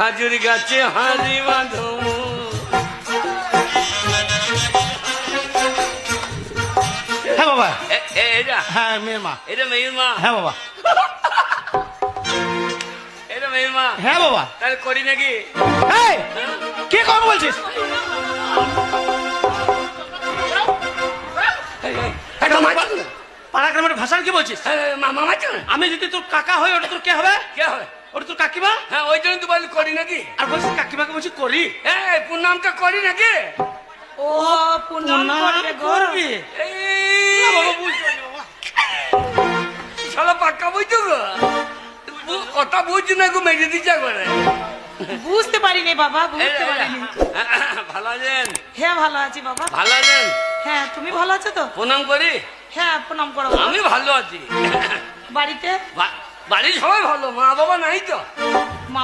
খাজুর গাছে হাঁড়ি বাঁধো। হ্যাঁ বাবা। এটা হ্যাঁ মেয়ের মা। এটা মেয়ের মা? হ্যাঁ বাবা। এটা মেয়ের মা? হ্যাঁ বাবা। তাহলে করি নাকি? এই কে কথা বলছিস? পাড়া গ্রামের ভাষা কি বলছিস? মামা আমি যদি তোর কাকা হই ওটা তোর কে হবে? কে হবে? ওটা তোর কাকিমা। হ্যাঁ ওই জন্য তো বলি করি নাকি। আর বলছিস কাকিমাকে বলছি করি। প্রণামটা করি নাকি? ও প্রণাম করবি? শালা পাক্কা বুঝছো গো, কথা বুঝছি না গো, মেরে দিচ্ছা করে। বুঝতে পারিনি বাবা, বুঝতে পারিনি। ভালো আছেন? হ্যাঁ ভালো আছি বাবা। ভালো আছেন? হ্যাঁ তুমি ভালো আছো তো? প্রণাম করি। হ্যাঁ প্রণাম করো। আমি ভালো আছি। বাড়িতে বাড়ির সবাই ভালো, মা বাবা নাই তো? মা